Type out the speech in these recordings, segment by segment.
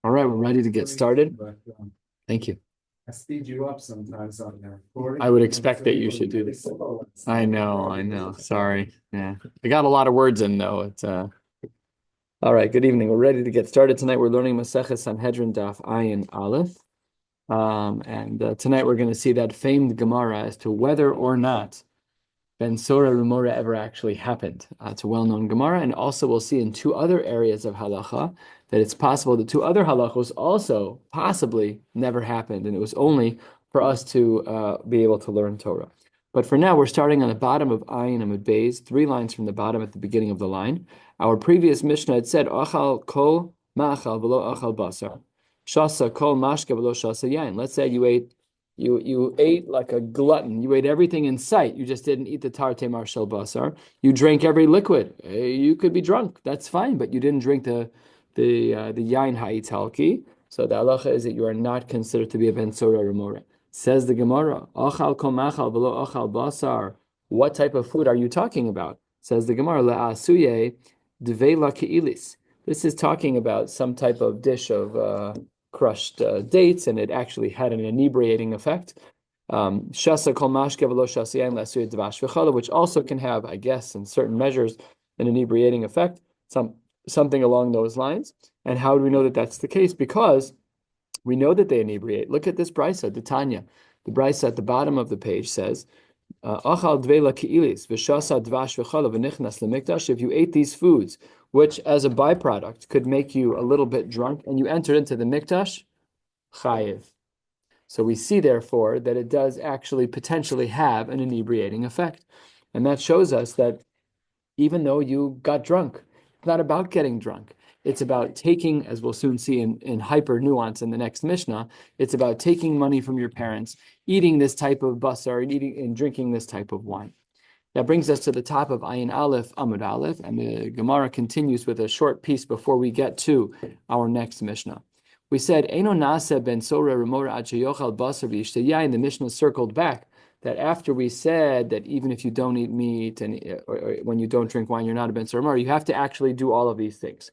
All right, we're ready to get started. Thank you. I speed you up sometimes on your recording. I would expect that you should do this. I know. Sorry. Yeah. I got a lot of words in though. It's all right, good evening. We're ready to get started. Tonight we're learning Maseches Sanhedrin Daf Ayin Aleph. And tonight we're going to see that famed Gemara as to whether or not Ben Sora Rumora ever actually happened. It's a well-known Gemara, and also we'll see in two other areas of halacha that it's possible the two other halachos also possibly never happened, and it was only for us to be able to learn Torah. But for now, we're starting on the bottom of Ayin Amud Beis, 3 lines from the bottom at the beginning of the line. Our previous Mishnah had said, Achal kol ma'achal v'lo achal basar. Shasa kol mashke v'lo shasa yain. Let's say you ate like a glutton. You ate everything in sight. You just didn't eat the tarte marshal basar. You drank every liquid. You could be drunk. That's fine, but you didn't drink the yain ha'italki. So the halacha is that you are not considered to be a ben sora or more. Says the Gemara, Achal kol machal v'lo achal basar. What type of food are you talking about? Says the Gemara, Le'asuye dveila ke'ilis. This is talking about some type of dish of crushed dates, and it actually had an inebriating effect. Shasa kol mashke v'lo shasiyan l'asuy dvash v'chala, which also can have, I guess, in certain measures, an inebriating effect, something along those lines. And how do we know that that's the case? Because we know that they inebriate. Look at this brisa, the Tanya. The brisa at the bottom of the page says, Achal dveila ki'ilis v'shasa dvash v'chala v'nichnas lemikdash. If you ate these foods, which as a byproduct could make you a little bit drunk, and you entered into the mikdash, chayiv. So we see, therefore, that it does actually potentially have an inebriating effect. And that shows us that even though you got drunk, it's not about getting drunk. It's about taking, as we'll soon see in hyper nuance in the next Mishnah, it's about taking money from your parents, eating this type of basar, and drinking this type of wine. That brings us to the top of Ayin Aleph, Amud Aleph, and the Gemara continues with a short piece before we get to our next Mishnah. We said, Eino Nase ben Sora Remora ad sheyochal basar v'yishteh. The Mishnah circled back that after we said that even if you don't eat meat and or when you don't drink wine, you're not a ben Sora Remora, you have to actually do all of these things.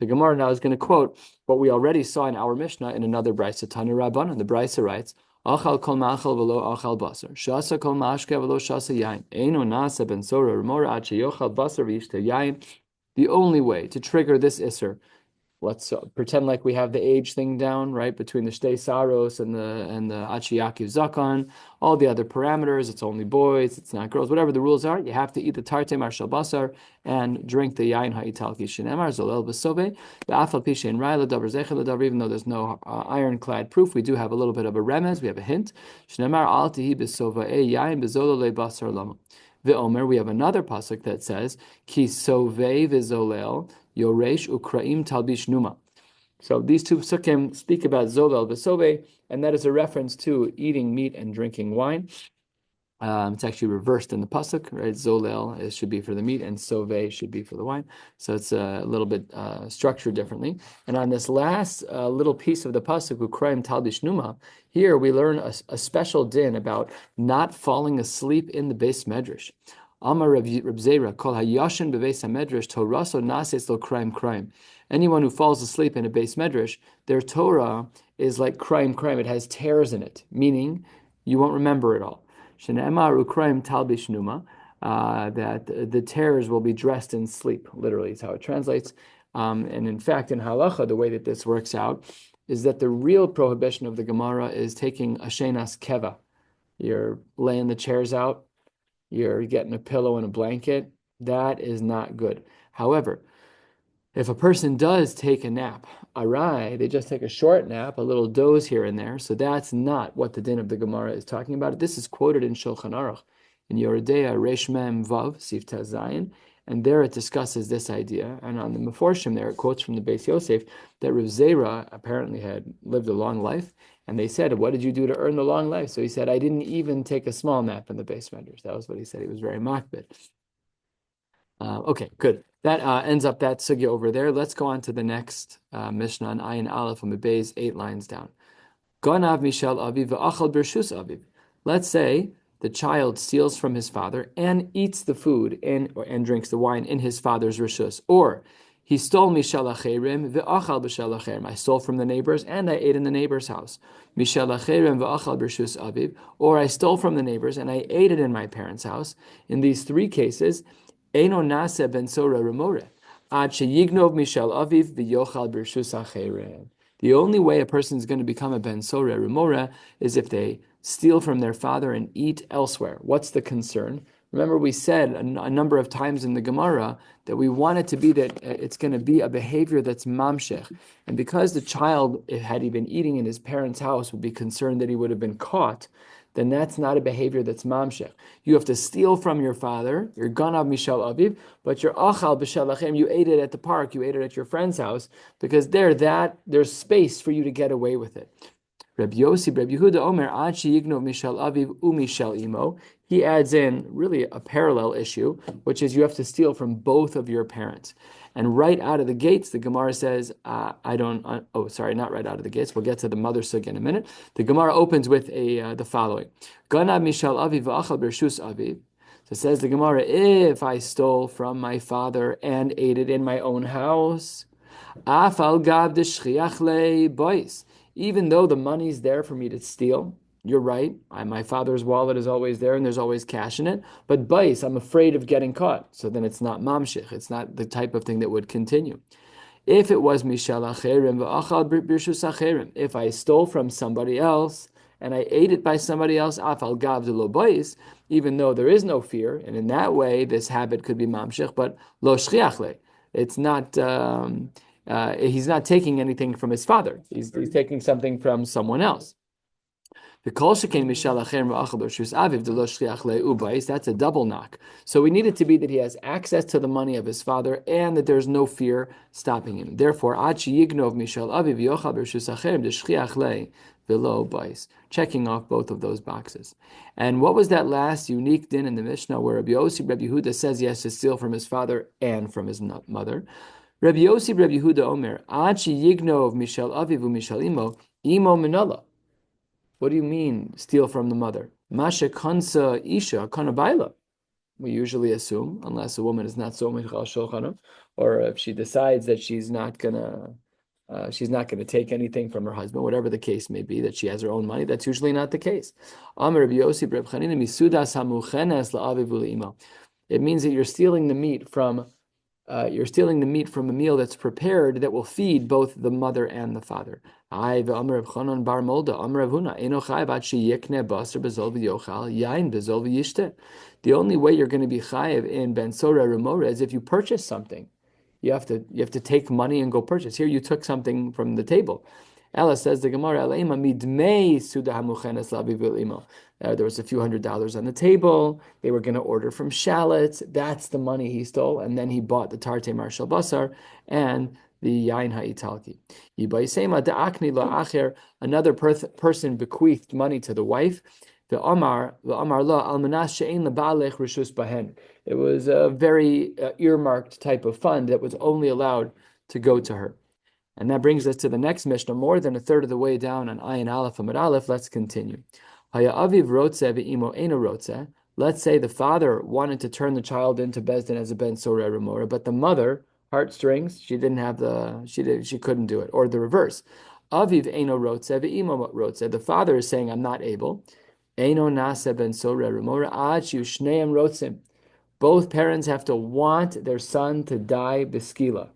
The Gemara now is going to quote what we already saw in our Mishnah in another Brisa, Tanu Rabbanan. The Brisa writes, Achal kol machal v'lo achal basar, shasa kol mashke v'lo shasa yain, eino nasa ben sora remora ad sheyochal basar v'yishteh yain. The only way to trigger this isser, let's pretend like we have the age thing down, right? Between the Shtei Saros and the Achiyakiv Zakan, all the other parameters, it's only boys, it's not girls, whatever the rules are, you have to eat the Tarte Marshal Basar and drink the Yain Ha'italki Shinemar, Zolel Besove, the Afal Pishin Raila Davar Zechel Davar, even though there's no ironclad proof, we do have a little bit of a remez, we have a hint. Shinemar Al Tihi Besova E Yain Bezolele Basar Lama. The Omer, we have another pasuk that says, Ki Sove Vizolel Yoresh Ukraim Talbish Numa. So these two psukim speak about Zolel Vesove, and that is a reference to eating meat and drinking wine. It's actually reversed in the pasuk, right? Zolel should be for the meat, and Sove should be for the wine. So it's a little bit structured differently. And on this last little piece of the pasuk, Ukraim Talbish Numa, here we learn a special din about not falling asleep in the base medrash. Amar Reb Zera, kol hayashin bebeis hamedrash toraso nases lo crime. Anyone who falls asleep in a base medrash, their Torah is like crime. It has tears in it, meaning you won't remember it all. Shene'emar u'kraim talbish numa, that the tears will be dressed in sleep. Literally, is how it translates. And in fact, in halacha, the way that this works out is that the real prohibition of the Gemara is taking a shenas keva. You're laying the chairs out, you're getting a pillow and a blanket. That is not good. However, if a person does take a nap, they just take a short nap, a little doze here and there, so that's not what the din of the Gemara is talking about. This is quoted in Shulchan Aruch, in Yoredeya Resh Mem Vav, Sif Tez Zayin, and there it discusses this idea. And on the Meforshim there, it quotes from the Beis Yosef that Rav Zera apparently had lived a long life, and they said, what did you do to earn the long life? So he said, I didn't even take a small nap in the base medrash. That was what he said. He was very makbid. Okay, good. That ends up that sugya over there. Let's go on to the next Mishnah on Ayin Aleph on the Beis, 8 lines down. Ganav Mishal Aviv v'achal bershus Aviv. Let's say the child steals from his father and eats the food and drinks the wine in his father's rishus. Or He stole mishal acherim ve'achal b'shal acherim. I stole from the neighbors and I ate in the neighbor's house. Mishal acherim ve'achal b'rshus aviv. Or I stole from the neighbors and I ate it in my parents' house. In these three cases, eino nase ben sora remore. Ad sheyignov mishal aviv v'yochal b'rshus acherim. The only way a person is going to become a ben sora remora is if they steal from their father and eat elsewhere. What's the concern? Remember, we said a number of times in the Gemara that we want it to be that it's going to be a behavior that's mamshech. And because the child, had he been eating in his parents' house, would be concerned that he would have been caught, then that's not a behavior that's mamshech. You have to steal from your father, your ganav mishal aviv, but your achal b'shel achem, you ate it at the park, you ate it at your friend's house, because there's space for you to get away with it. Rabbi Yehuda Omer, Ad sheyignov mishal aviv umishal imo. He adds in really a parallel issue, which is you have to steal from both of your parents. And right out of the gates, the Gemara says, not right out of the gates. We'll get to the mother sugya in a minute. The Gemara opens with the following. Ganav mishal aviv v'achal b'rshus aviv. So says the Gemara, if I stole from my father and ate it in my own house, afal gav d'shchiach le bois. Even though the money's there for me to steal, you're right. My father's wallet is always there and there's always cash in it. But bais, I'm afraid of getting caught. So then it's not mamshich. It's not the type of thing that would continue. If it was mishal acherim v'achal b'rshus acherim, if I stole from somebody else and I ate it by somebody else, afal gav de lo bais, even though there is no fear, and in that way this habit could be mamshich, but lo shchiach le. It's not. He's not taking anything from his father. He's taking something from someone else. That's a double knock. So we need it to be that he has access to the money of his father and that there's no fear stopping him. Therefore, checking off both of those boxes. And what was that last unique din in the Mishnah where Rabbi Yehuda says he has to steal from his father and from his mother? Rabbi Yehuda Omer, yignov mishal aviv u'mishal imo minala. What do you mean, steal from the mother? Masha kansa isha kanabaila. We usually assume, unless a woman is not so michal shulchana, or if she decides that she's not gonna take anything from her husband, whatever the case may be, that she has her own money. That's usually not the case. It means that you're stealing the meat from a meal that's prepared that will feed both the mother and the father. The only way you're going to be chayiv in ben sora remora is if you purchase something. You have to take money and go purchase. Here you took something from the table. Ella says the Gemara, there was a few $100s on the table. They were going to order from shallots. That's the money he stole. And then he bought the tarte marshal basar and the yain ha'italki. Another person bequeathed money to the wife. It was a very earmarked type of fund that was only allowed to go to her. And that brings us to the next Mishnah, more than a third of the way down on Ayin Aleph Amud Aleph. Let's continue. Let's say the father wanted to turn the child into Bezdin as a Ben Soreh Remora, but the mother, heartstrings, she couldn't do it. Or the reverse. Aviv Eino Rotze ve'imo Rotze. The father is saying, I'm not able. Eino Nase Ben Soreh Remora Ad Shneim Rotzim. Both parents have to want their son to die beskila.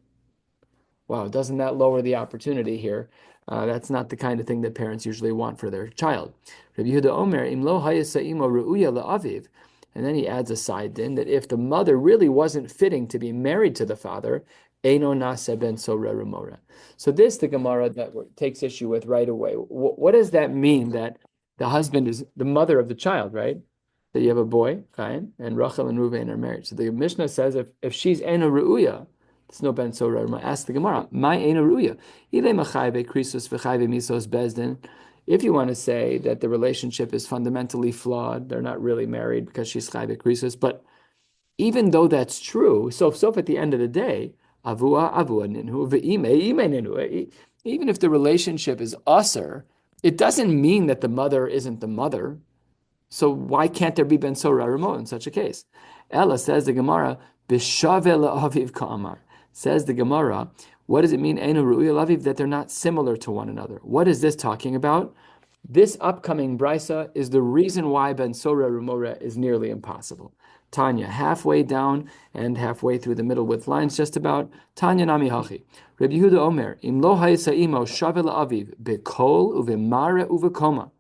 Wow, doesn't that lower the opportunity here? That's not the kind of thing that parents usually want for their child. Rabbi Yehuda Omer, Im lo hayasa imo ru'uya la'aviv. And then he adds a side din that if the mother really wasn't fitting to be married to the father, eino nase ben soreh remora. So this, the Gemara that takes issue with right away. What does that mean that the husband is the mother of the child, right? That you have a boy, Chaim, and Rachel and Reuven are married. So the Mishnah says if she's eino ru'uya, it's no ben soreh. Ask the Gemara, my eino ruya. If you want to say that the relationship is fundamentally flawed, they're not really married because she's chayve krisus. But even though that's true, so at the end of the day, avua ninhu ve'ime ninhu. Even if the relationship is usser, it doesn't mean that the mother isn't the mother. So why can't there be ben soreh in such a case? Ella says the Gemara, b'shaveh la'aviv ka'amar. Says the Gemara, what does it mean, Einu Ru'uya Laviv, that they're not similar to one another? What is this talking about? This upcoming brisa is the reason why Ben Sora Rumora is nearly impossible. Tanya, halfway down and halfway through the middle with lines just about. Tanya Nami Hachi. Rabbi Yehuda Omer, Im lo ha'isa imo shave la'aviv, bekol uvemare uvekoma.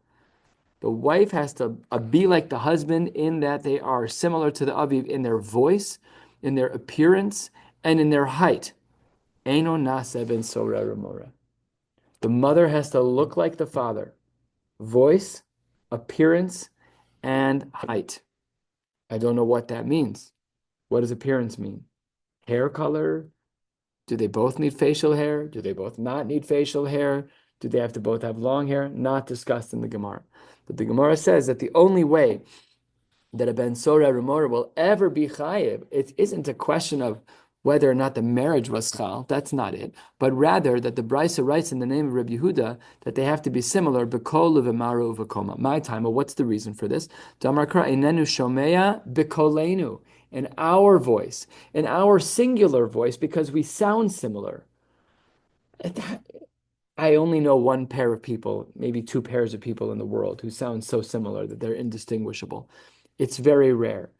The wife has to be like the husband in that they are similar to the aviv in their voice, in their appearance, and in their height. Eino nase ben sora remora. The mother has to look like the father. Voice, appearance, and height. I don't know what that means. What does appearance mean? Hair color? Do they both need facial hair? Do they both not need facial hair? Do they have to both have long hair? Not discussed in the Gemara. But the Gemara says that the only way that a Ben Sora Remora will ever be chayiv, it isn't a question of whether or not the marriage was chal, that's not it, but rather that the Brisa writes in the name of Rabbi Yehuda that they have to be similar, bekol uvemaru uvekoma. My time, well, what's the reason for this? Damar kra enenu shomea bekolenu, in our voice, in our singular voice, because we sound similar. I only know one pair of people, maybe two pairs of people in the world who sound so similar that they're indistinguishable. It's very rare.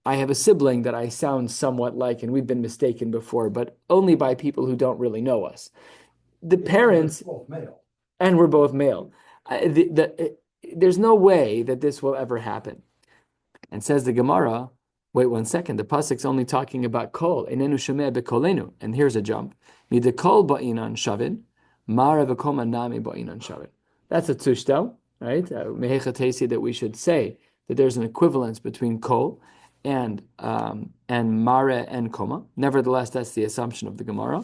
I have a sibling that I sound somewhat like, and we've been mistaken before, but only by people who don't really know us. The parents, We're both male. and we're both male. There's no way that this will ever happen. And says the Gemara, wait 1 second, the pasuk's only talking about kol, enenu shemeh bekolenu, and here's a jump. Midekol ba'inan shavin, mara v'koma nami ba'inan shavin. That's a tushtel, right? Mehechatesi that we should say that there's an equivalence between kol and mare and koma. Nevertheless, that's the assumption of the Gemara.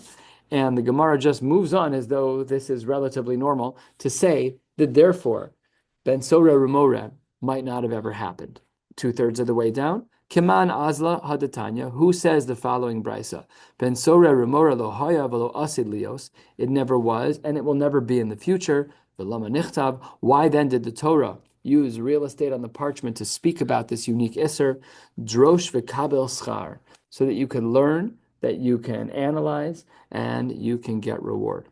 And the Gemara just moves on as though this is relatively normal to say that therefore Ben Sora Remora might not have ever happened. 2/3 of the way down. Kiman Azla Hadatanya, who says the following brisa: Ben Sora Remora lo haya velo asid lios. It never was, and it will never be in the future. V'lama nichtav. Why then did the Torah use real estate on the parchment to speak about this unique isser? Drosh v'kabel schar, so that you can learn, that you can analyze, and you can get reward.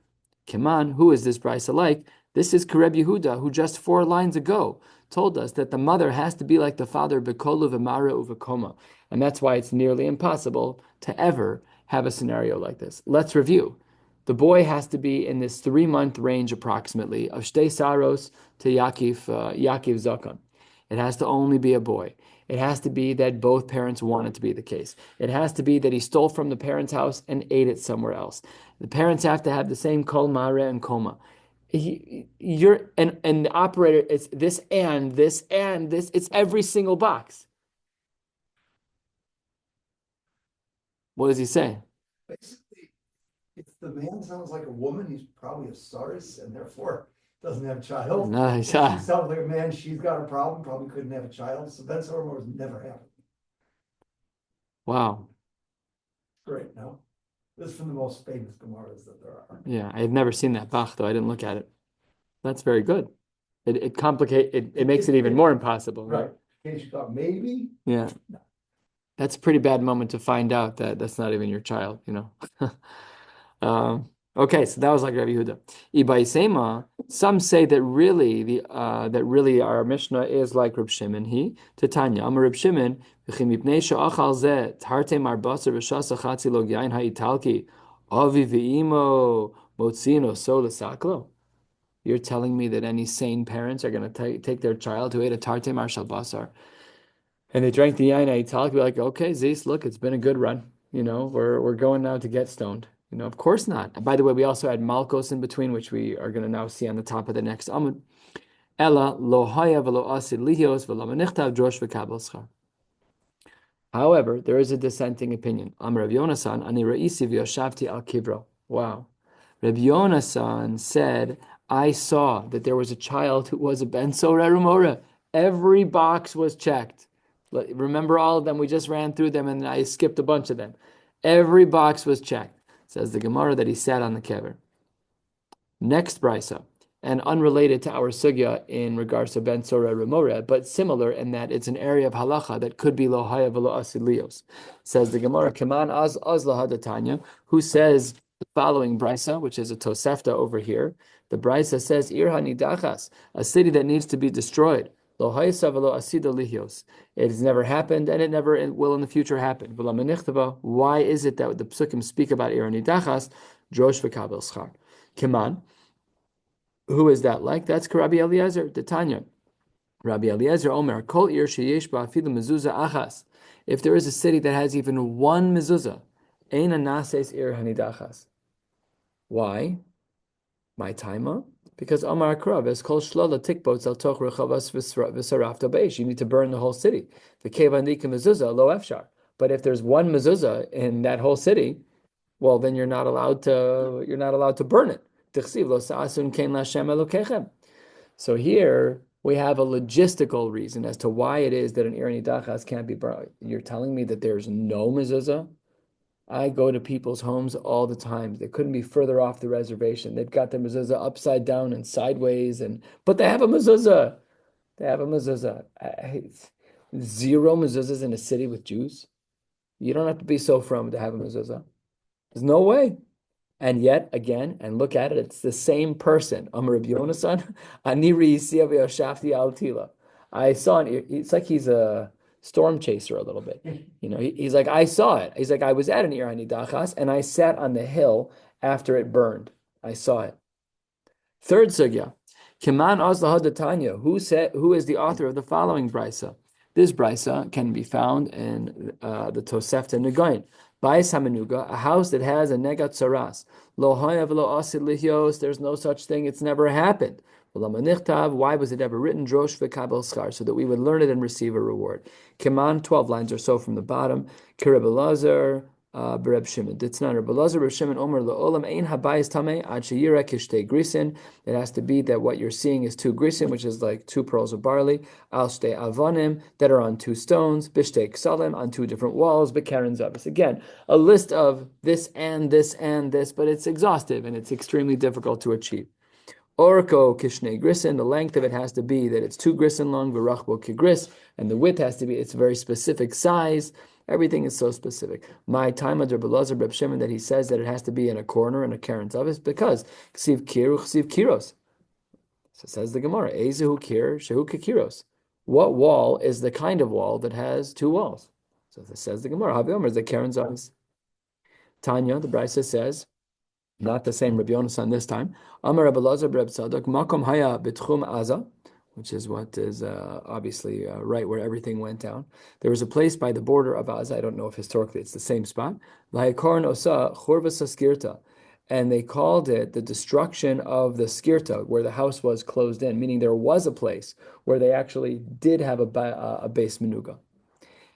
Kiman, who is this brisa like? This is Reb Yehuda, who just 4 lines ago told us that the mother has to be like the father, bekolu v'mara uvekoma. And that's why it's nearly impossible to ever have a scenario like this. Let's review. The boy has to be in this 3-month range approximately of shtei saros to Yaakov Zakon. It has to only be a boy. It has to be that both parents want it to be the case. It has to be that he stole from the parents' house and ate it somewhere else. The parents have to have the same kol mare and koma. And the operator, it's this and this and this. It's every single box. What does he say? Basically, if the man sounds like a woman, he's probably a saris and therefore doesn't have a child. Nice. If she sounds like a man, she's got a problem, probably couldn't have a child. So Ben Sora was never happened. Wow. Great, no? This is from the most famous Gemaras that there are. Yeah, I've never seen that Bach though. I didn't look at it. That's very good. It makes it even more impossible, right? In case you thought maybe. Yeah. No. That's a pretty bad moment to find out that that's not even your child, you know. Okay, so that was like Rabbi Yehuda. Ibaisema, some say that really our Mishnah is like Reb Shimon. He Titania, Amar Reb Shimon, v'chim mipnei she'achal zeh tarte mar basar v'shasa chatzi lo yain ha'italki avi v'imo motzino so l'saklo. You're telling me that any sane parents are going to take their child who ate a tarte mar shal basar and they drank the yain ha'italki, be like, okay, Zis, look, it's been a good run. You know, we're going now to get stoned. You know, of course not. And by the way, we also had Malkos in between, which we are going to now see on the top of the next Amud. Ella lo haya velo asid lihios velo manichtav drosh v'kabel schar. However, there is a dissenting opinion. Amar Rav Yonasan, ani ra'isi v'yoshavti al kibro. Wow. Rav Yonasan said, I saw that there was a child who was a ben sora rumora. Every box was checked. Remember all of them? We just ran through them and I skipped a bunch of them. Every box was checked. Says the Gemara that he sat on the kever. Next brisa. and unrelated to our sugya in regards to ben sora remora, but similar in that it's an area of halacha that could be lo haya v'lo asid lios. Says the Gemara, Kaman az lahadatanya, who says the following brisa, which is a tosefta over here. The brisa says, Ir hanidachas, a city that needs to be destroyed. Lo haya v'lo asida lihios. It has never happened, and it never will in the future happen. Why is it that the psukim speak about Ir hanidachas? Drosh v'kabel schar. Kaman. Who is that like? That's Rabbi Eliezer, the Tanya. Rabbi Eliezer Omer, Kol ir sheyesh ba'afilu mezuzah achas. If there is a city that has even one mezuzah, eina nases ir hanidachas. Why? My taima? Because Omar Akrav is Kol shlola tikbots al toch rechavas v'sarafta beish. You need to burn the whole city. The kevanika mezuzah lo efshar. But if there's one mezuzah in that whole city, well, then you're not allowed to burn it. So here we have a logistical reason as to why it is that an Ir Nidachas can't be burned. You're telling me that there's no mezuzah? I go to people's homes all the time. They couldn't be further off the reservation. They've got the mezuzah upside down and sideways, but they have a mezuzah. They have a mezuzah. Zero mezuzahs in a city with Jews? You don't have to be so from to have a mezuzah. There's no way. And yet, again, and look at it, it's the same person. Amar Rabbi Yonasan, Aniri Shafti al Tila. I saw it. It's like he's a storm chaser a little bit. He's like, I saw it. He's like, I was at an Ir Hanidachas, and I sat on the hill after it burned. I saw it. Third sugya, Kiman Azlahadatanya, who is the author of the following brisa? This brisa can be found in the Tosefta Negoin. Bais Hamenuga, a house that has a negat saras. Lo haya v'lo asid lihyos, there's no such thing, it's never happened. Why was it ever written? Drosh v'kabel schar, so that we would learn it and receive a reward. Kiman, 12 lines or so from the bottom. Kireb Elazar, Bereb Shimon. Ditznan, Reb Elazar, Reb Shimon, Omer le'olam ein habayis tamei ad sheyira kishtei grisin. It has to be that what you're seeing is two grisin, which is like two pearls of barley. Al shtei avonim, that are on two stones. Bishtei ksalim, on two different walls. Bekaren zavis. Again, a list of this and this and this, but it's exhaustive and it's extremely difficult to achieve. Orko kishnei grisin, the length of it has to be that it's 2 grisin long, v'rachbo kigris, and the width has to be, it's a very specific size. Everything is so specific. My time under Belazar Reb Shimon that he says that it has to be in a corner in a karen tavis because ksiv kiru ksiv kiros. So says the Gemara, Ezehu kir shehu kiros. What wall is the kind of wall that has 2 walls? So this says the Gemara, Havi Omer is the karen tavis. Tanya, the Brisa says, not the same Rabbi Yonasan this time. Amar Rabbi Lazar Reb Tzadok Makom Haya B'Tchum Aza, which is what is obviously right where everything went down. There was a place by the border of Aza. I don't know if historically it's the same spot. V'Hayakorn Osa Churvasa Skirta, and they called it the destruction of the skirta, where the house was closed in, meaning there was a place where they actually did have a base menuga.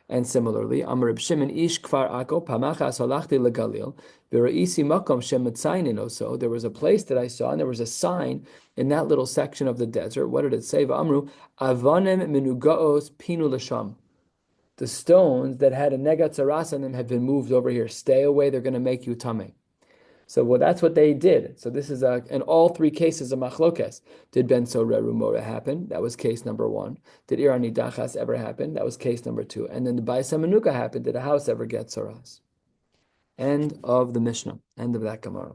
And similarly, Amar Reb Shimon Ish Kfar Ako Pamachas Halachti LeGalil V'Ra'isi Makom Shem Metzayin Oso. There was a place that I saw, and there was a sign in that little section of the desert. What did it say? V'Amru Avanim Menugaos Pinu Lasham. The stones that had a negat zaras on them have been moved over here. Stay away. They're going to make you tamei. So that's what they did. So this is in all 3 cases of machlokes. Did ben soreh rumora happen? That was case number 1. Did ir nidachas ever happen? That was case number 2. And then the bais hamenuka happened. Did a house ever get saras? End of the Mishnah. End of that Gemara.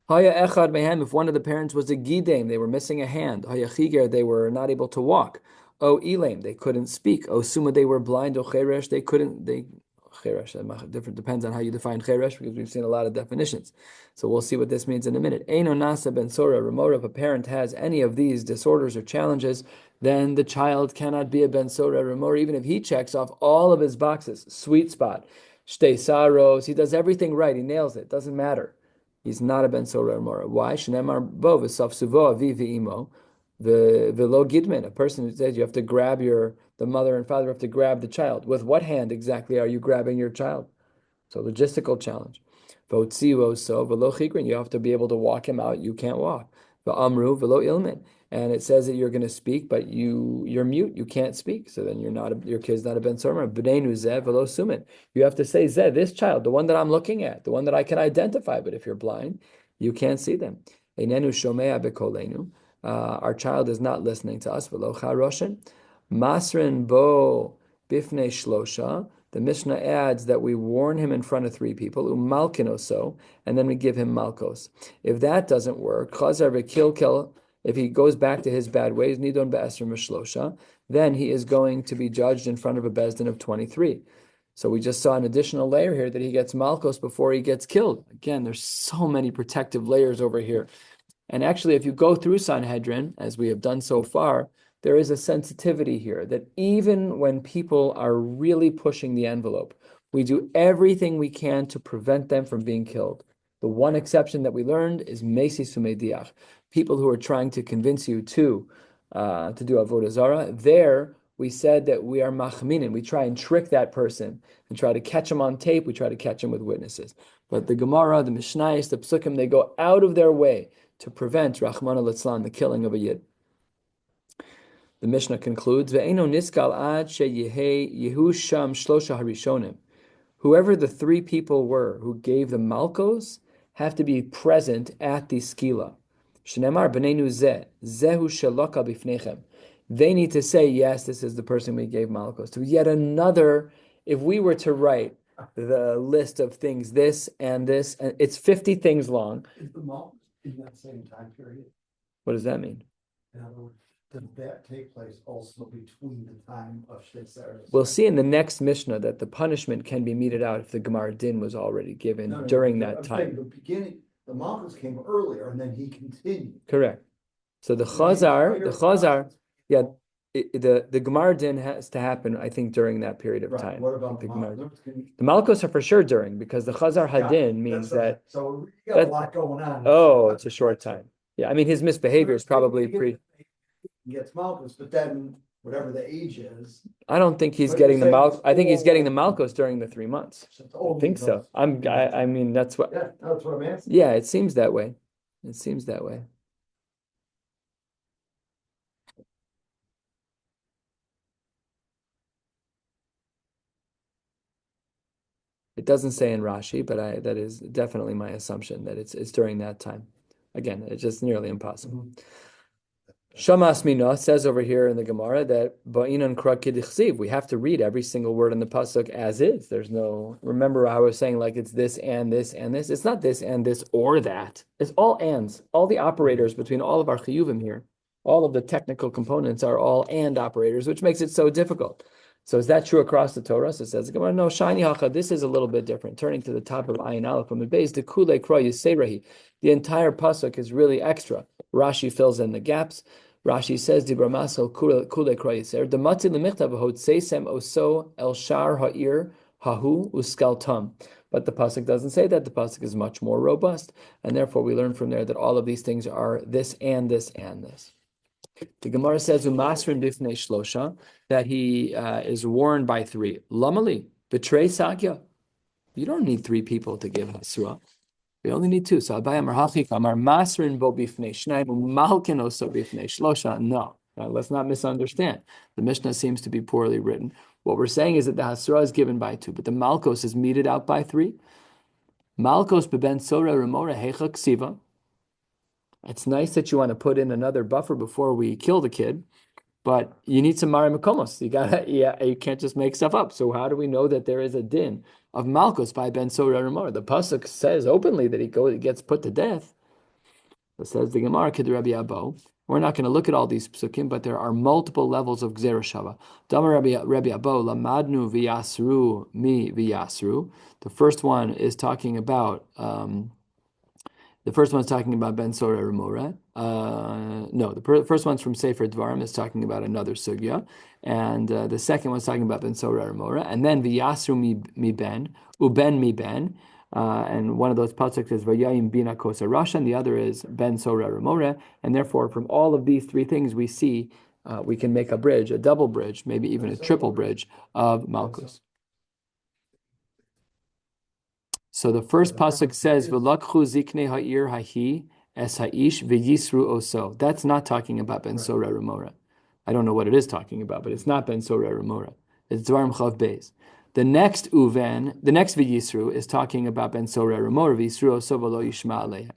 Haya echad mehem, if one of the parents was a gidem, they were missing a hand. Haya chiger, they were not able to walk. O elam, they couldn't speak. O suma, they were blind. O cheresh, they couldn't. Cheresh, different depends on how you define cheresh, because we've seen a lot of definitions. So we'll see what this means in a minute. Eino nasa ben sora remora. If a parent has any of these disorders or challenges, then the child cannot be a ben sora remora, even if he checks off all of his boxes. Sweet spot, shtei saros. He does everything right. He nails it. Doesn't matter. He's not a ben sora remora. Why? Shenemar bo v'saf suvo avi v'imo. The lo gidman, a person who says you have to grab the mother and father have to grab the child. With what hand exactly are you grabbing your child? So logistical challenge. You have to be able to walk him out. You can't walk. Amru velo ilmin, and it says that you're going to speak, but you're mute. You can't speak. So then your kid's not a ben sorma. B'neinu zeh velo sumin. You have to say zeh, this child, the one that I'm looking at, the one that I can identify. But if you're blind, you can't see them. Einenu shomea bekolenu. Our child is not listening to us. V'lo charoshen. Masrin bo bifnei shlosha. The Mishnah adds that we warn him in front of three people, umalkinoso, and then we give him malkos. If that doesn't work, chazar v'kilkel, if he goes back to his bad ways, nidon be'esrim v'shlosha, then he is going to be judged in front of a bezdin of 23. So we just saw an additional layer here that he gets malkos before he gets killed. Again, there's so many protective layers over here. And actually, if you go through Sanhedrin, as we have done so far, there is a sensitivity here that even when people are really pushing the envelope, we do everything we can to prevent them from being killed. The one exception that we learned is Mesi Sumediach, people who are trying to convince you to do Avodah Zarah. There, we said that we are machminin. We try and trick that person and try to catch him on tape. We try to catch him with witnesses. But the Gemara, the Mishnayos, the Psukim, they go out of their way to prevent, Rahman al-Islam, the killing of a Yid. The Mishnah concludes, Ve'eno niskal ad yehu sham shlosha harishonim. Whoever the three people were who gave the malkos have to be present at the skila. Shnemar b'neinu zeh, zehu shalokal bifnechem. They need to say, yes, this is the person we gave malkos to. Yet another, if we were to write the list of things, this, and it's 50 things long. Is the malchus in that same time period? What does that mean? In other words, does that take place also between the time of Shesar? We'll see in the next Mishnah that the punishment can be meted out if the Gemar Din was already given during that time. The beginning, the malchus came earlier and then he continued. Correct. So the Chazar, yeah, the Gemar Din has to happen, I think, during that period of time. What about the malchus? The malchus are for sure during, because the Chazar Hadin means that. So you got a lot going on. Oh, it's a short time. Yeah, I mean, his misbehavior is probably Gets malchus, but then whatever the age is. I don't think he's getting the malchus. I think he's getting the malchus during the 3 months. I think so. I mean, that's what. Yeah, that's what I'm asking. Yeah, it seems that way. It seems that way. It doesn't say in Rashi, but that is definitely my assumption that it's during that time. Again, it's just nearly impossible. Mm-hmm. Shamas Mina says over here in the Gemara that Ba'inan Kra Kedichsiv, we have to read every single word in the pasuk as is. There's no. Remember, I was saying like it's this and this and this. It's not this and this or that. It's all ands. All the operators between all of our chiyuvim here, all of the technical components are all and operators, which makes it so difficult. So is that true across the Torah? So it says, no, Shani Hacha, this is a little bit different. Turning to the top of Ayin Aleph, from the base, the Kule Kra Yiserahi. The entire pasuk is really extra. Rashi fills in the gaps. Rashi says, Dibra Masel Kule Kra Yiser. The Matzi Lemichtav Hotseisem Oso El Shar Ha'ir Hahu Uskaltam. But the pasuk doesn't say that. The pasuk is much more robust. And therefore we learn from there that all of these things are this and this and this. The Gemara says Umasrin Bifnei Shlosha, that he is warned by three. Lamali, betray Sakya. You don't need three people to give Hasra. We only need two. So Abayam Rahachik Amar Masrin Bo Bifnei Shnaim Umalkin Oso Bifnei Shlosha. No, let's not misunderstand. The Mishnah seems to be poorly written. What we're saying is that the Hasra is given by two, but the Malkos is meted out by three. Malkos beben Sora Remora Hecha Ksiva. It's nice that you want to put in another buffer before we kill the kid, but you need some Mari Makomos. You can't just make stuff up. So how do we know that there is a din of Malchus by Ben Sora Ramor? The pasuk says openly that he gets put to death. It says the Gemara Kid Rabbi Abo. We're not going to look at all these psukim, but there are multiple levels of Gzera Shava. Damar Rabbi Abo Lamadnu v'yasru mi v'yasru. The first one is talking about. The first one's talking about Ben Sora Remora. No, the first one's from Sefer Dvarim, is talking about another sugya, and the second one's talking about Ben Sora Remora, and then V'yasru mi ben, uben mi ben, and one of those pasuk is V'yayim bina kosa rasha, and the other is Ben Sora Remora, and therefore from all of these three things we see we can make a bridge, a double bridge, maybe even a triple bridge of Malchus. So the first pasuk says, "V'lakchu ziknei ha'ir hahi es ha'ish v'yisru oso." That's not talking about Ben Sora Remora. I don't know what it is talking about, but it's not Ben Sora Remora. It's Dvarim Chav Beis. The next v'yisru is talking about Ben Sora Remora, v'yisru oso v'lo yishma aleihem.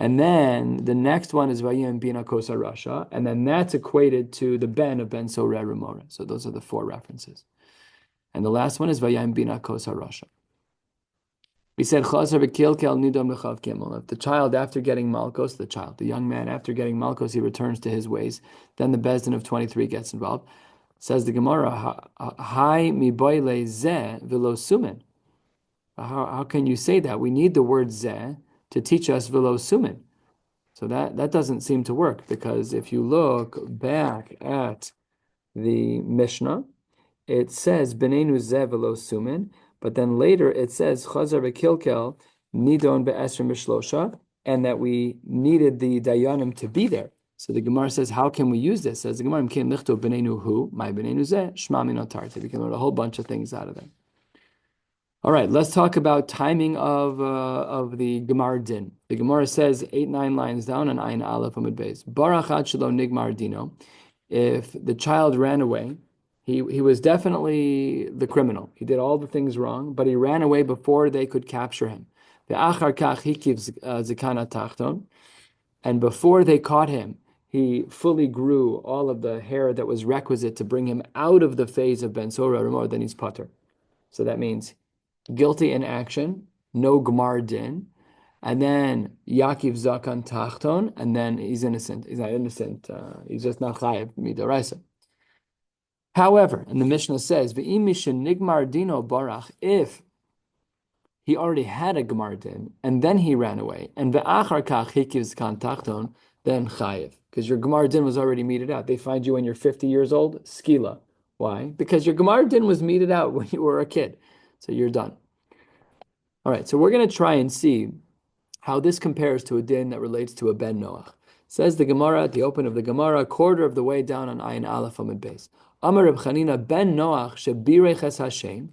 And then the next one is Vayim Bina Kosa Rasha, and then that's equated to the ben of Ben Soreh Rumora. So those are the four references. And the last one is Vayim Bina Kosa Rasha. We said Chazar v'kilkel nidom l'chav kimel. If the child, after getting Malkos, the young man, after getting Malkos, he returns to his ways, then the Bezdin of 23 gets involved. Says the Gemara, Hai mi boile zeh v'lo sumen. How can you say that? We need the word zeh to teach us v'lo sumen. So that doesn't seem to work, because if you look back at the Mishnah, it says Benenu Zeh v'lo sumen, but then later it says Chazar v'kilkel nidon be'esrim b'shlosha, and that we needed the dayanim to be there. So the Gemara says, how can we use this? Says the Gemara, M'kein lichto Benenu hu, my Benenu Zeh, shma min otarti. We can learn a whole bunch of things out of it. All right, let's talk about timing of the Gemar Din. The Gemara says 8-9 lines down on Ayin Aleph Amud Beis. Barachat shelo nigmar dino. If the child ran away, he was definitely the criminal. He did all the things wrong, but he ran away before they could capture him. Ve'achar kach hikiv zikana tachton. And before they caught him, he fully grew all of the hair that was requisite to bring him out of the phase of Ben Soreh Rumor, then he's patur. So that means guilty in action, no Gemar Din, and then Yakiv Zakan Tachton, and then he's innocent. He's not innocent. He's just not chayiv midoraisa. However, and the Mishnah says, "V'im mishen nigmar dino barach." If he already had a Gemar Din and then he ran away, and ve'achar kach hikiv zakan tachton, then chayiv, because your Gemar Din was already meted out. They find you when you're 50 years old, skila. Why? Because your Gemar Din was meted out when you were a kid. So you're done. All right, so we're going to try and see how this compares to a din that relates to a ben Noach. Says the Gemara at the open of the Gemara, a quarter of the way down on Ayin Aleph Amud Beis. Amar Reb Chanina ben Noach shebireches Hashem.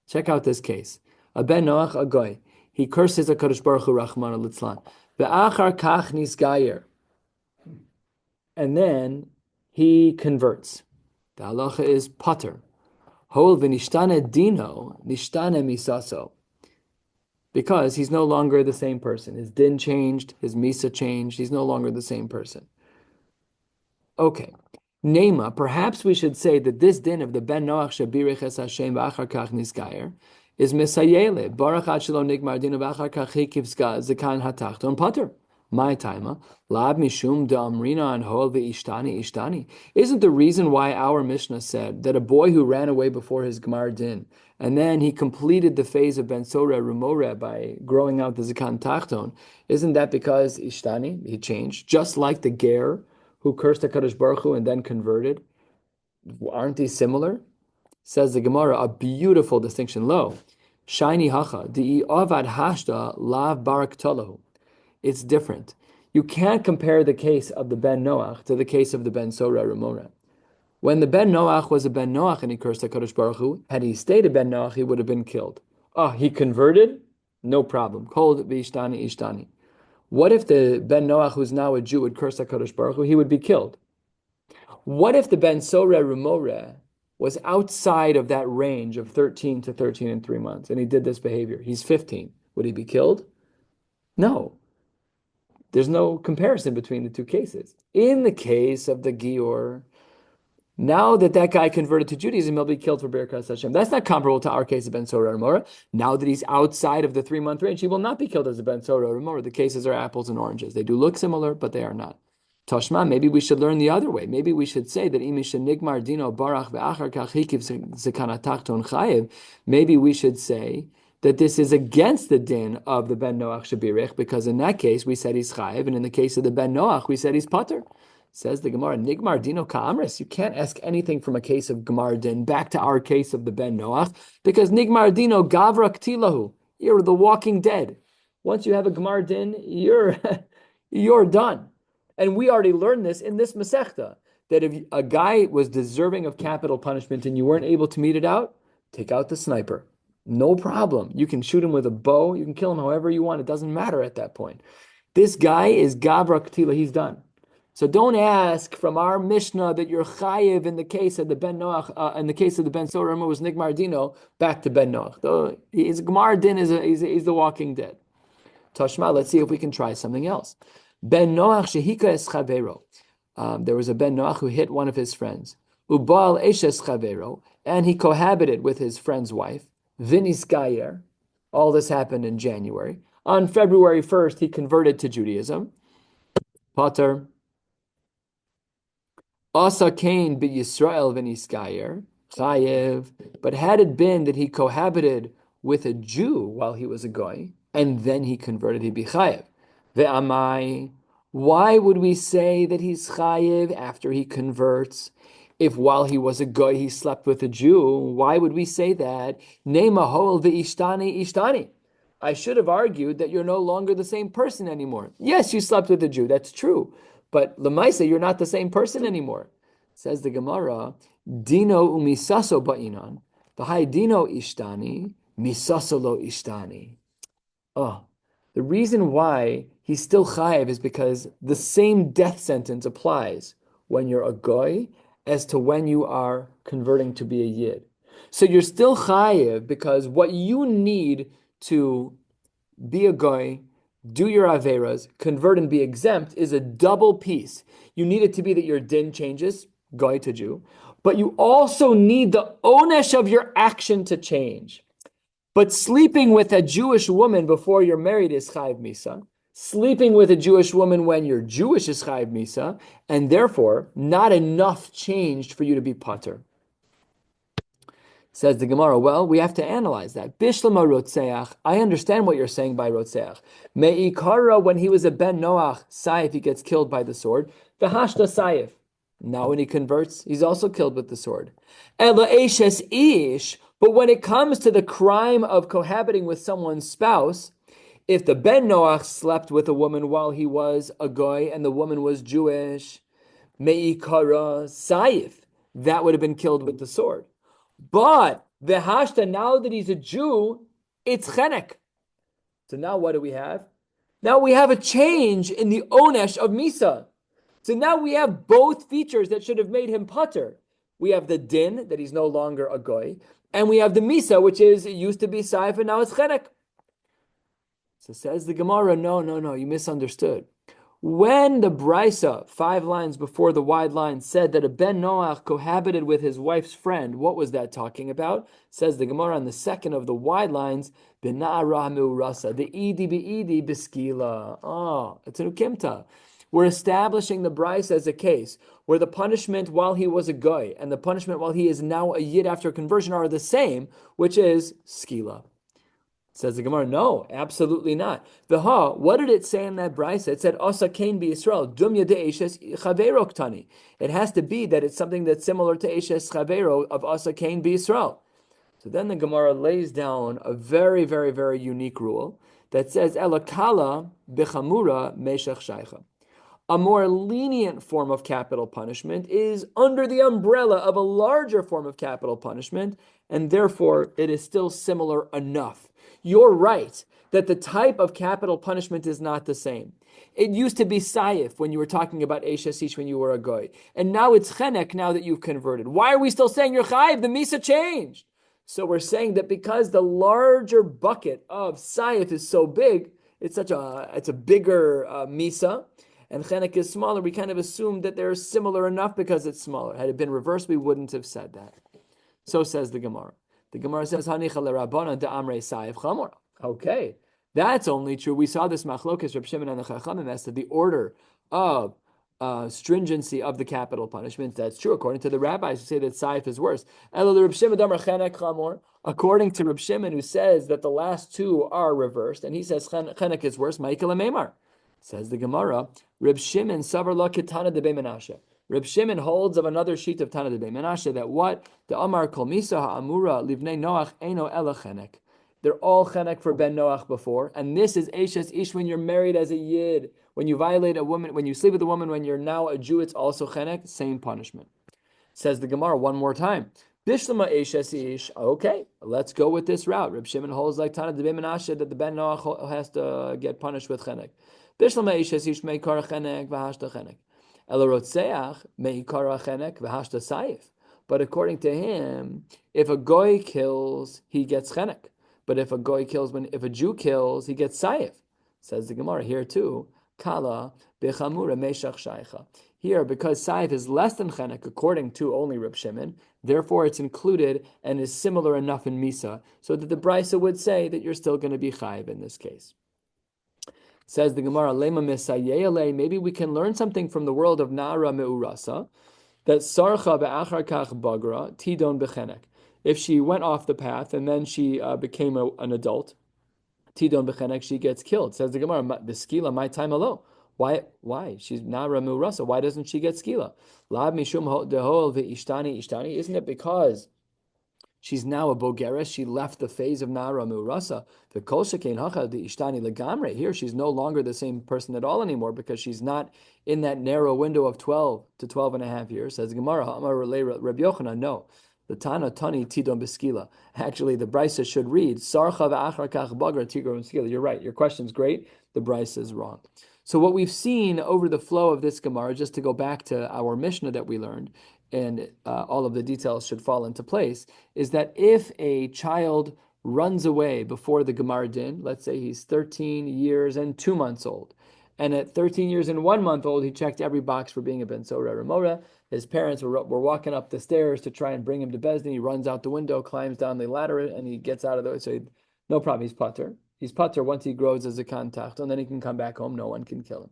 Check out this case. A ben Noach, a goy. He curses a Kadosh Baruch Hu Rachmana litzlan. Ve'achar kach nisgayer. And then he converts. The halacha is pater. Hol v'nishtane dino, nishtane misaso. Because he's no longer the same person. His din changed, his misa changed, he's no longer the same person. Okay. Nema, perhaps we should say that this din of the ben Noach shabireches Hashem v'achar kach nisgayer is misayele. Barachat shelo nigmar dino v'achar kach hikiv zakan hatachton pater. My timer, lab mishum da'amrina and hol ve'ishtani. Isn't the reason why our Mishnah said that a boy who ran away before his Gemar Din, and then he completed the phase of Ben Soreh Rumoreh by growing out the Zakan Tachton, isn't that because ishtani, he changed, just like the ger who cursed HaKadosh Baruch Hu and then converted? Aren't these similar? Says the Gemara, a beautiful distinction. Lo, shiny hacha, di'i avad hashda lav barak tolahu. It's different. You can't compare the case of the ben Noach to the case of the Ben Soreh Rumoreh. When the ben Noach was a ben Noach and he cursed HaKadosh Baruch Hu, had he stayed a ben Noach, he would have been killed. Oh, he converted? No problem. Kol v'ishtani ishtani. What if the ben Noach, who's now a Jew, would curse HaKadosh Baruch Hu? He would be killed. What if the Ben Soreh Rumoreh was outside of that range of 13 to 13 and 3 months, and he did this behavior? He's 15. Would he be killed? No. There's no comparison between the two cases. In the case of the Gior, now that guy converted to Judaism, he'll be killed for Birkas Hashem. That's not comparable to our case of Ben Soreh Rumoreh. Now that he's outside of the 3-month range, he will not be killed as a Ben Soreh Rumoreh. The cases are apples and oranges. They do look similar, but they are not. Toshma, maybe we should learn the other way. Maybe we should say that nigmar dino barach ve'achar kach hikiv zekana tachton chayev. Maybe we should say that this is against the din of the ben Noach shabirich, because in that case we said he's chayev, and in the case of the ben Noach we said he's pater. Says the Gemara, nigmar dino ka'amris. You can't ask anything from a case of Gemar din back to our case of the ben Noach, because nigmar dino gavra ktilahu. You're the walking dead. Once you have a Gemar din, you're done. And we already learned this in this Masechta, that if a guy was deserving of capital punishment and you weren't able to mete it out, take out the sniper. No problem. You can shoot him with a bow. You can kill him however you want. It doesn't matter at that point. This guy is Gavra Ktila. He's done. So don't ask from our Mishnah that you're chayiv in the case of the Ben Noach, in the case of the Ben Soreh was Nigmar Dino, back to Ben Noach. His Gemar Din is he's the walking dead. Tashma, let's see if we can try something else. Ben Noach shehika es chavero. There was a Ben Noach who hit one of his friends. Ubal eshes chavero, and he cohabited with his friend's wife. Vinis gayer. All this happened in January. On February 1st, he converted to Judaism. Pater. Asa Cain be Yisrael v'niskayer chayev. But had it been that he cohabited with a Jew while he was a goy, and then he converted, he'd be chayev. Ve'amai. Why would we say that he's chayev after he converts? If while he was a goy he slept with a Jew, why would we say that? Nema hol ve'ishtani ishtani. I should have argued that you're no longer the same person anymore. Yes, you slept with a Jew, that's true. But Lamaisa, you're not the same person anymore. Says the Gemara, Dino umisaso ba'inan, v'hai dino ishtani, misaso lo ishtani. Oh, the reason why he's still chayiv is because the same death sentence applies when you're a goy as to when you are converting to be a yid. So you're still chayiv because what you need to be a goy, do your averas, convert and be exempt is a double piece. You need it to be that your din changes, goy to Jew, but you also need the onesh of your action to change. But sleeping with a Jewish woman before you're married is chayiv misa. Sleeping with a Jewish woman when you're Jewish is chayiv misa, and therefore not enough changed for you to be pater. Says the Gemara, well, we have to analyze that. Bishlama rotzeach, I understand what you're saying by rotzeach. Me'ikara, when he was a ben Noach, Saif, he gets killed by the sword. V'hashta Saif. Now when he converts, he's also killed with the sword. Ela eshes ish, but when it comes to the crime of cohabiting with someone's spouse, if the ben Noach slept with a woman while he was a goy and the woman was Jewish, me'ikara Saif, that would have been killed with the sword. But the hashta, now that he's a Jew, it's chenek. So now what do we have? Now we have a change in the onesh of Misa. So now we have both features that should have made him pater. We have the din, that he's no longer a goy, and we have the Misa, which is, it used to be saif and now it's chenek. So says the Gemara, no, you misunderstood. When the Brisa, 5 lines before the wide line, said that a Ben Noach cohabited with his wife's friend, what was that talking about? Says the Gemara on the second of the wide lines, B'na'aramu rasa, the idi bi'idi biskila. Oh, it's an ukimta. We're establishing the Brisa as a case where the punishment while he was a goy and the punishment while he is now a yid after conversion are the same, which is skila. Says the Gemara, no, absolutely not. What did it say in that brisa? It said, Asa Cain be Israel, dumya de eshes chavero ktani. It has to be that it's something that's similar to eshes chavero of Asa Cain be Israel. So then the Gemara lays down a very, very, very unique rule that says, Elakala bechamura meshach shaycha. A more lenient form of capital punishment is under the umbrella of a larger form of capital punishment, and therefore it is still similar enough. You're right that the type of capital punishment is not the same. It used to be saif when you were talking about Eishasish when you were a goy. And now it's chenek now that you've converted. Why are we still saying you're chayiv? The misa changed. So we're saying that because the larger bucket of saif is so big, it's a bigger misa, and chenek is smaller, we kind of assumed that they're similar enough because it's smaller. Had it been reversed, we wouldn't have said that. So says the Gemara. The Gemara says, Hanicha lerabbanan de'amrei saif chamor. Okay, that's only true. We saw this machlokes Reb Shimon and the Chachamim as to the order of stringency of the capital punishment. That's true according to the rabbis who say that saif is worse. According to Reb Shimon, who says that the last two are reversed, and he says chenek is worse. Ma'ikal Meimar. Says the Gemara, Reb Shimon savar la ketana de Menashe. Reb Shimon holds of another sheet of Tana de Menashe that what? The Amar Kol Misa Ha'amura Livnei Noach Eino Ela Chenek. They're all Chenek for Ben Noach before, and this is Eishes Ish when you're married as a Yid. When you violate a woman, when you sleep with a woman, when you're now a Jew, it's also Chenek, same punishment. Says the Gemara one more time. Bishlama Eishes Ish. Okay, let's go with this route. Reb Shimon holds like Tana de Menashe that the Ben Noach has to get punished with Chenek. Bishlama Eishes Ish Meikar Chenek V'hashta Chenek. But according to him, if a goy kills, he gets chenek. But if a goy kills, if a Jew kills, he gets saif. Says the Gemara here too. Kala bechamura meshach shaycha. Here, because saif is less than chenek, according to only Reb Shimon, therefore it's included and is similar enough in misa, so that the brisa would say that you're still going to be chayiv in this case. Says the Gemara, lema misayele. Maybe we can learn something from the world of na'ara me'urasa, that sarcha be'achar kach bagra tidon bechenek. If she went off the path and then she became an adult, tidon bechenek, she gets killed. Says the Gemara, beskila my time alone. Why? She's na'ara me'urasa. Why doesn't she get skila? Lab mishum dehol ve'ishtani. Isn't it because she's now a bogeres? She left the phase of na'ara me'urasa. The kol shekein hacha the ishtani legamre. Here, she's no longer the same person at all anymore because she's not in that narrow window of 12 to 12 and a half years. Says Gemara, Amar Rabbi Yochanan, no. The Tana Tani Tidon Beskila. Actually, the Brisa should read Sarcha v'achar kach bagra tigron beskila. You're right. Your question's great. The Brisa is wrong. So what we've seen over the flow of this Gemara, just to go back to our Mishnah that we learned, and all of the details should fall into place, is that if a child runs away before the Gemar Din, let's say he's 13 years and 2 months old, and at 13 years and 1 month old, he checked every box for being a Ben Sora Ramora. His parents were walking up the stairs to try and bring him to Bezdin. He runs out the window, climbs down the ladder, and he gets out of the way. So no problem, he's pater. He's pater once he grows as a kantacht, and then he can come back home. No one can kill him.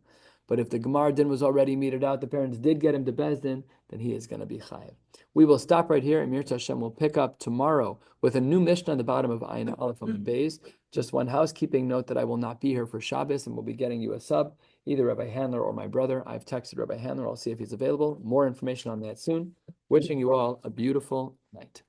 But if the Gemar Din was already meted out, the parents did get him to Bezdin, then he is going to be chayiv. We will stop right here, and Mir Hashem will pick up tomorrow with a new Mishnah on the bottom of Ayin Aleph on the Beis. Just one housekeeping note that I will not be here for Shabbos, and we'll be getting you a sub, either Rabbi Handler or my brother. I've texted Rabbi Handler. I'll see if he's available. More information on that soon. Wishing you all a beautiful night.